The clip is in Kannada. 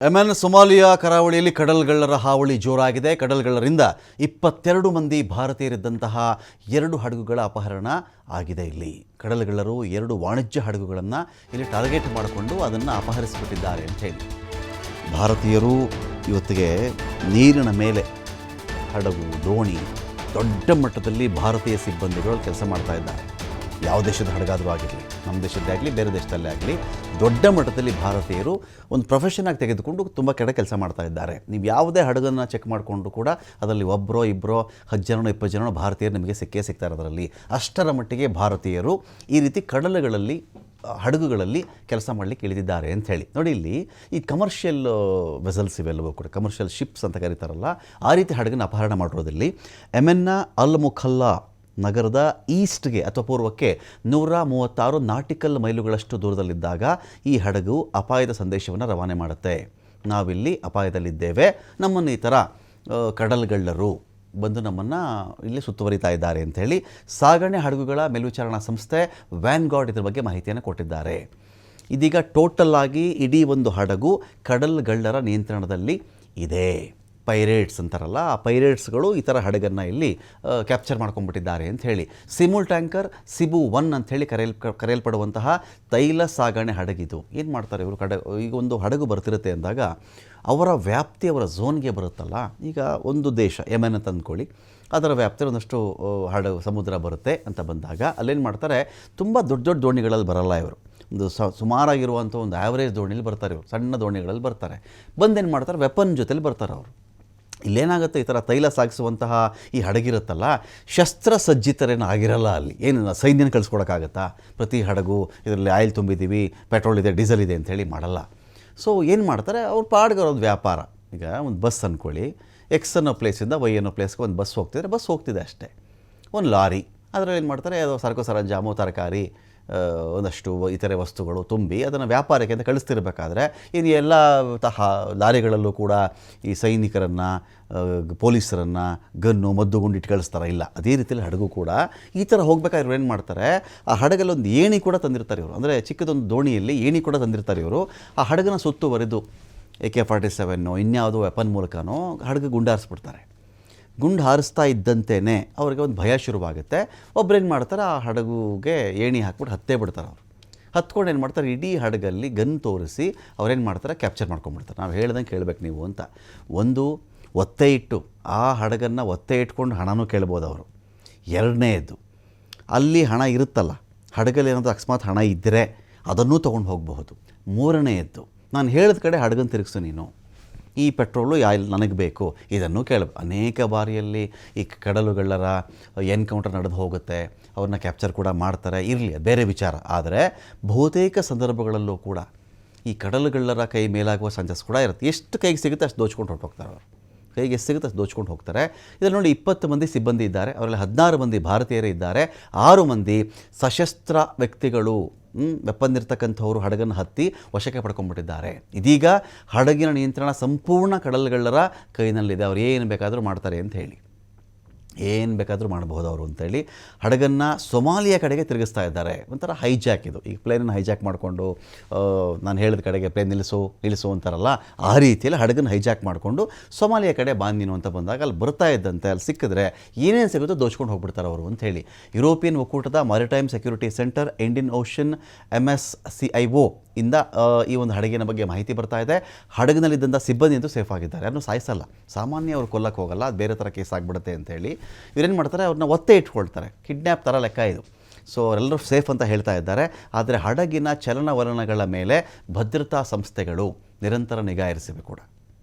ಯೆಮೆನ್ ಸೊಮಾಲಿಯಾ ಕರಾವಳಿಯಲ್ಲಿ ಕಡಲ್ಗಳ್ಳರ ಹಾವಳಿ ಜೋರಾಗಿದೆ. ಕಡಲ್ಗಳ್ಳರಿಂದ 22 ಮಂದಿ ಭಾರತೀಯರಿದ್ದಂತಹ 2 ಹಡಗುಗಳ ಅಪಹರಣ ಆಗಿದೆ. ಇಲ್ಲಿ ಕಡಲ್ಗಳ್ಳರು 2 ವಾಣಿಜ್ಯ ಹಡಗುಗಳನ್ನು ಇಲ್ಲಿ ಟಾರ್ಗೆಟ್ ಮಾಡಿಕೊಂಡು ಅದನ್ನು ಅಪಹರಿಸಿಬಿಟ್ಟಿದ್ದಾರೆ ಅಂತ ಹೇಳಿ ಭಾರತೀಯರು ಇವತ್ತಿಗೆ ನೀರಿನ ಮೇಲೆ ಹಡಗು ದೋಣಿ ದೊಡ್ಡ ಮಟ್ಟದಲ್ಲಿ ಭಾರತೀಯ ಸಿಬ್ಬಂದಿಗಳು ಕೆಲಸ ಮಾಡ್ತಾ ಇದ್ದಾರೆ. ಯಾವ ದೇಶದ ಹಡಗಾದರೂ ಆಗಿರಲಿ, ನಮ್ಮ ದೇಶದ್ದೇ ಆಗಲಿ, ಬೇರೆ ದೇಶದಲ್ಲೇ ಆಗಲಿ, ದೊಡ್ಡ ಮಟ್ಟದಲ್ಲಿ ಭಾರತೀಯರು ಒಂದು ಪ್ರೊಫೆಷನಾಗಿ ತೆಗೆದುಕೊಂಡು ತುಂಬ ಕಡೆ ಕೆಲಸ ಮಾಡ್ತಾ ಇದ್ದಾರೆ. ನೀವು ಯಾವುದೇ ಹಡಗನ್ನು ಚೆಕ್ ಮಾಡಿಕೊಂಡು ಕೂಡ ಅದರಲ್ಲಿ ಒಬ್ಬರೋ ಇಬ್ಬರೋ 10 ಜನೋ 20 ಜನೋ ಭಾರತೀಯರು ನಿಮಗೆ ಸಿಗ್ತಾರೆ ಅದರಲ್ಲಿ. ಅಷ್ಟರ ಮಟ್ಟಿಗೆ ಭಾರತೀಯರು ಈ ರೀತಿ ಕಡಲುಗಳಲ್ಲಿ ಹಡಗುಗಳಲ್ಲಿ ಕೆಲಸ ಮಾಡಲಿಕ್ಕೆ ಇಳಿದಿದ್ದಾರೆ ಅಂತ ಹೇಳಿ ನೋಡಿ. ಇಲ್ಲಿ ಈ ಕಮರ್ಷಿಯಲ್ ವೆಸಲ್ಸ್ ಇವೆಲ್ಲವೂ ಕೂಡ ಕಮರ್ಷಿಯಲ್ ಶಿಪ್ಸ್ ಅಂತ ಕರೀತಾರಲ್ಲ, ಆ ರೀತಿ ಹಡಗನ್ನು ಅಪಹರಣ ಮಾಡಿರೋದ್ರಲ್ಲಿ ಯೆಮೆನ್ನ ಅಲ್ ಮುಖಲ್ಲಾ ನಗರದ ಈಸ್ಟ್ಗೆ ಅಥವಾ ಪೂರ್ವಕ್ಕೆ 136 ನಾಟಿಕಲ್ ಮೈಲುಗಳಷ್ಟು ದೂರದಲ್ಲಿದ್ದಾಗ ಈ ಹಡಗು ಅಪಾಯದ ಸಂದೇಶವನ್ನು ರವಾನೆ ಮಾಡುತ್ತೆ. ನಾವಿಲ್ಲಿ ಅಪಾಯದಲ್ಲಿದ್ದೇವೆ, ನಮ್ಮನ್ನು ಈ ಥರ ಕಡಲ್ಗಳ್ಳರು ಬಂದು ನಮ್ಮನ್ನು ಇಲ್ಲಿ ಸುತ್ತುವರಿತಾ ಇದ್ದಾರೆ ಅಂಥೇಳಿ ಸಾಗಣೆ ಹಡಗುಗಳ ಮೇಲ್ವಿಚಾರಣಾ ಸಂಸ್ಥೆ ವ್ಯಾನ್ಗಾರ್ಡ್ ಇದ್ರ ಬಗ್ಗೆ ಮಾಹಿತಿಯನ್ನು ಕೊಟ್ಟಿದ್ದಾರೆ. ಇದೀಗ ಟೋಟಲ್ ಆಗಿ ಇಡೀ ಒಂದು ಹಡಗು ಕಡಲ್ಗಳ್ಳರ ನಿಯಂತ್ರಣದಲ್ಲಿ ಇದೆ. ಪೈರೇಟ್ಸ್ ಅಂತಾರಲ್ಲ, ಆ ಪೈರೇಟ್ಸ್ಗಳು ಈ ಥರ ಹಡಗನ್ನು ಇಲ್ಲಿ ಕ್ಯಾಪ್ಚರ್ ಮಾಡ್ಕೊಂಡ್ಬಿಟ್ಟಿದ್ದಾರೆ ಅಂತ ಹೇಳಿ. ಸಿಮುಲ್ ಟ್ಯಾಂಕರ್ ಸಿಬು 1 ಅಂಥೇಳಿ ಕರೆಯಲ್ಪಡುವಂತಹ ತೈಲ ಸಾಗಣೆ ಹಡಗಿದು. ಏನು ಮಾಡ್ತಾರೆ ಇವರು? ಈಗ ಒಂದು ಹಡಗು ಬರ್ತಿರುತ್ತೆ ಅಂದಾಗ ಅವರ ವ್ಯಾಪ್ತಿ ಅವರ ಝೋನ್ಗೆ ಬರುತ್ತಲ್ಲ. ಈಗ ಒಂದು ದೇಶ ಯೆಮೆನ್ ಅಂತ ಅಂದ್ಕೊಳ್ಳಿ, ಅದರ ವ್ಯಾಪ್ತಿ ಒಂದಷ್ಟು ಹಡಗು ಸಮುದ್ರ ಬರುತ್ತೆ ಅಂತ ಬಂದಾಗ ಅಲ್ಲೇನು ಮಾಡ್ತಾರೆ, ತುಂಬ ದೊಡ್ಡ ದೊಡ್ಡ ದೋಣಿಗಳಲ್ಲಿ ಬರಲ್ಲ ಇವರು. ಒಂದು ಸುಮಾರಾಗಿರುವಂಥ ಒಂದು ಆ್ಯಾವ್ರೇಜ್ ದೋಣಿಯಲ್ಲಿ ಬರ್ತಾರೆ ಇವರು, ಸಣ್ಣ ದೋಣಿಗಳಲ್ಲಿ ಬರ್ತಾರೆ. ಬಂದೇನು ಮಾಡ್ತಾರೆ, ವೆಪನ್ ಜೊತೆಲಿ ಬರ್ತಾರೆ ಅವರು. ಇಲ್ಲೇನಾಗುತ್ತೆ, ಈ ಥರ ತೈಲ ಸಾಗಿಸುವಂತಹ ಈ ಹಡಗಿರುತ್ತಲ್ಲ, ಶಸ್ತ್ರಸಜ್ಜಿತರೇನು ಆಗಿರಲ್ಲ ಅಲ್ಲಿ. ಏನು ಸೈನ್ಯನ ಕಳಿಸ್ಕೊಡೋಕ್ಕಾಗತ್ತಾ? ಪ್ರತಿ ಹಡಗು ಇದರಲ್ಲಿ ಆಯಿಲ್ ತುಂಬಿದ್ದೀವಿ, ಪೆಟ್ರೋಲ್ ಇದೆ, ಡೀಸೆಲ್ ಇದೆ ಅಂಥೇಳಿ ಮಾಡಲ್ಲ. ಸೊ ಏನು ಮಾಡ್ತಾರೆ, ಅವ್ರ ಪಾಡ್ಗಿರೋದು ವ್ಯಾಪಾರ. ಈಗ ಒಂದು ಬಸ್ ಅಂದ್ಕೊಳ್ಳಿ, ಎಕ್ಸ್ ಅನ್ನೋ ಪ್ಲೇಸಿಂದ ವೈ ಅನ್ನೋ ಪ್ಲೇಸ್ಗೆ ಒಂದು ಬಸ್ ಹೋಗ್ತಿದ್ರೆ ಬಸ್ ಹೋಗ್ತಿದೆ ಅಷ್ಟೇ. ಒಂದು ಲಾರಿ, ಅದರಲ್ಲಿ ಏನು ಮಾಡ್ತಾರೆ, ಅದು ಸರಕು ಸರಂಜಾಮು, ತರಕಾರಿ, ಒಂದಷ್ಟು ಇತರೆ ವಸ್ತುಗಳು ತುಂಬಿ ಅದನ್ನು ವ್ಯಾಪಾರಕ್ಕೆ ಅಂತ ಕಳಿಸ್ತಿರ್ಬೇಕಾದ್ರೆ ಇನ್ನು ಎಲ್ಲ ಲಾರಿಗಳಲ್ಲೂ ಕೂಡ ಈ ಸೈನಿಕರನ್ನು, ಪೊಲೀಸರನ್ನು, ಗನ್ನು ಮದ್ದು ಗುಂಡಿಟ್ಟು ಕಳಿಸ್ತಾರೆ ಇಲ್ಲ. ಅದೇ ರೀತಿಯಲ್ಲಿ ಹಡಗು ಕೂಡ ಈ ಥರ ಹೋಗ್ಬೇಕಾದ್ರೆ ಇವ್ರು ಏನು ಮಾಡ್ತಾರೆ, ಆ ಹಡಗಲ್ಲಿ ಒಂದು ಏಣಿ ಕೂಡ ತಂದಿರ್ತಾರೆ ಇವರು. ಅಂದರೆ ಚಿಕ್ಕದೊಂದು ದೋಣಿಯಲ್ಲಿ ಏಣಿ ಕೂಡ ತಂದಿರ್ತಾರೆ ಇವರು. ಆ ಹಡಗನ್ನು ಸುತ್ತುವರೆದು AK-47 ಇನ್ಯಾವುದೋ ವೆಪನ್ ಮೂಲಕನೋ ಹಡಗು ಗುಂಡಾರಿಸ್ಬಿಡ್ತಾರೆ. ಗುಂಡು ಹಾರಿಸ್ತಾ ಇದ್ದಂತೆಯೇ ಅವ್ರಿಗೆ ಒಂದು ಭಯ ಶುರುವಾಗುತ್ತೆ. ಒಬ್ರೇನು ಮಾಡ್ತಾರೆ, ಆ ಹಡಗುಗೆ ಏಣಿ ಹಾಕ್ಬಿಟ್ಟು ಹತ್ತೇ ಬಿಡ್ತಾರೆ ಅವರು. ಹತ್ಕೊಂಡು ಏನು ಮಾಡ್ತಾರೆ, ಇಡೀ ಹಡಗಲ್ಲಿ ಗನ್ ತೋರಿಸಿ ಅವ್ರೇನು ಮಾಡ್ತಾರೆ, ಕ್ಯಾಪ್ಚರ್ ಮಾಡ್ಕೊಂಡ್ಬಿಡ್ತಾರೆ. ನಾವು ಹೇಳ್ದಂಗೆ ಕೇಳಬೇಕು ನೀವು ಅಂತ. ಒಂದು ಒತ್ತೆ ಇಟ್ಟು ಆ ಹಡಗನ್ನು ಒತ್ತೆ ಇಟ್ಕೊಂಡು ಹಣನೂ ಕೇಳ್ಬೋದು ಅವರು. ಎರಡನೇದು, ಅಲ್ಲಿ ಹಣ ಇರುತ್ತಲ್ಲ ಹಡಗಲ್ಲಿ ಏನಾದರೂ ಅಕಸ್ಮಾತ್ ಹಣ ಇದ್ದರೆ ಅದನ್ನೂ ತೊಗೊಂಡು ಹೋಗಬಹುದು. ಮೂರನೆಯದ್ದು, ನಾನು ಹೇಳಿದ ಕಡೆ ಹಡಗನ್ನು ತಿರುಗಿಸು ನೀನು, ಈ ಪೆಟ್ರೋಲು ನನಗೆ ಬೇಕು, ಇದನ್ನು ಅನೇಕ ಬಾರಿಯಲ್ಲಿ ಈ ಕಡಲುಗಳ್ಳರ ಎನ್ಕೌಂಟರ್ ನಡೆದು ಹೋಗುತ್ತೆ, ಅವ್ರನ್ನ ಕ್ಯಾಪ್ಚರ್ ಕೂಡ ಮಾಡ್ತಾರೆ. ಇರಲಿ, ಬೇರೆ ವಿಚಾರ. ಆದರೆ ಬಹುತೇಕ ಸಂದರ್ಭಗಳಲ್ಲೂ ಕೂಡ ಈ ಕಡಲುಗಳ್ಳರ ಕೈ ಮೇಲಾಗುವ ಚಾನ್ಸಸ್ ಕೂಡ ಇರುತ್ತೆ. ಎಷ್ಟು ಕೈಗೆ ಸಿಗುತ್ತೆ ಅಷ್ಟು ದೋಚ್ಕೊಂಡು ಹೊರಟೋಗ್ತಾರೆ ಅವರು. ಕೈಗೆ ಎಷ್ಟು ಸಿಗುತ್ತೆ ಅಷ್ಟು ದೋಚ್ಕೊಂಡು ಹೋಗ್ತಾರೆ. ಇದರಲ್ಲಿ ನೋಡಿ 20 ಮಂದಿ ಸಿಬ್ಬಂದಿ ಇದ್ದಾರೆ, ಅವರಲ್ಲಿ 16 ಮಂದಿ ಭಾರತೀಯರೇ ಇದ್ದಾರೆ, 6 ಮಂದಿ ಸಶಸ್ತ್ರ ವ್ಯಕ್ತಿಗಳು, ವೆಪನ್ ಇರ್ತಕ್ಕಂಥವರು ಹಡಗನ್ನು ಹತ್ತಿ ವಶಕ್ಕೆ ಪಡ್ಕೊಂಡ್ಬಿಟ್ಟಿದ್ದಾರೆ. ಇದೀಗ ಹಡಗಿನ ನಿಯಂತ್ರಣ ಸಂಪೂರ್ಣ ಕಡಲುಗಳ್ಳರ ಕೈನಲ್ಲಿದೆ. ಅವ್ರು ಏನು ಬೇಕಾದರೂ ಮಾಡ್ತಾರೆ ಅಂತ ಹೇಳಿ, ಏನು ಬೇಕಾದರೂ ಮಾಡಬಹುದು ಅವರು ಅಂತೇಳಿ ಹಡಗನ್ನು ಸೊಮಾಲಿಯಾ ಕಡೆಗೆ ತಿರುಗಿಸ್ತಾ ಇದ್ದಾರೆ. ಒಂಥರ ಹೈಜಾಕ್ ಇದು. ಈಗ ಪ್ಲೇನನ್ನು ಹೈಜಾಕ್ ಮಾಡಿಕೊಂಡು ನಾನು ಹೇಳಿದ ಕಡೆಗೆ ಪ್ಲೇನ್ ನಿಲ್ಲಿಸು ಅಂತಾರಲ್ಲ, ಆ ರೀತಿಯಲ್ಲಿ ಹಡಗನ್ನು ಹೈಜಾಕ್ ಮಾಡಿಕೊಂಡು ಸೊಮಾಲಿಯಾ ಕಡೆ ನೀನು ಅಂತ ಬಂದಾಗ ಅಲ್ಲಿ ಬರ್ತಾ ಇದ್ದಂತೆ ಅಲ್ಲಿ ಸಿಕ್ಕಿದ್ರೆ ಏನೇನು ಸಿಗುತ್ತೋ ದೋಚ್ಕೊಂಡು ಹೋಗ್ಬಿಡ್ತಾರೆ ಅವರು ಅಂಥೇಳಿ ಯುರೋಪಿಯನ್ ಒಕ್ಕೂಟದ maritime security centre Indian ocean MSCIO ಇಂದ ಈ ಒಂದು ಹಡಗಿನ ಬಗ್ಗೆ ಮಾಹಿತಿ ಬರ್ತಾ ಇದೆ. ಹಡಗಿನಲ್ಲಿದ್ದಂಥ ಸಿಬ್ಬಂದಿ ಅಂತೂ ಸೇಫ್ ಆಗಿದ್ದಾರೆ, ಯಾರನ್ನೂ ಸಾಯಿಸಲ್ಲ. ಸಾಮಾನ್ಯ ಅವ್ರು ಕೊಲ್ಲಕ್ಕೆ ಹೋಗಲ್ಲ, ಅದು ಬೇರೆ ಥರ ಕೇಸ್ ಆಗಿಬಿಡುತ್ತೆ ಅಂತೇಳಿ ಇವರೇನು ಮಾಡ್ತಾರೆ, ಅವ್ರನ್ನ ಒತ್ತೆ ಇಟ್ಕೊಳ್ತಾರೆ. ಕಿಡ್ನ್ಯಾಪ್ ಥರ ಲೆಕ್ಕ ಇದು. ಸೊ ಅವರೆಲ್ಲರೂ ಸೇಫ್ ಅಂತ ಹೇಳ್ತಾ ಇದ್ದಾರೆ. ಆದರೆ ಹಡಗಿನ ಚಲನವಲನಗಳ ಮೇಲೆ ಭದ್ರತಾ ಸಂಸ್ಥೆಗಳು ನಿರಂತರ ನಿಗಾ ಇರಿಸಬೇಕು ಕೂಡ.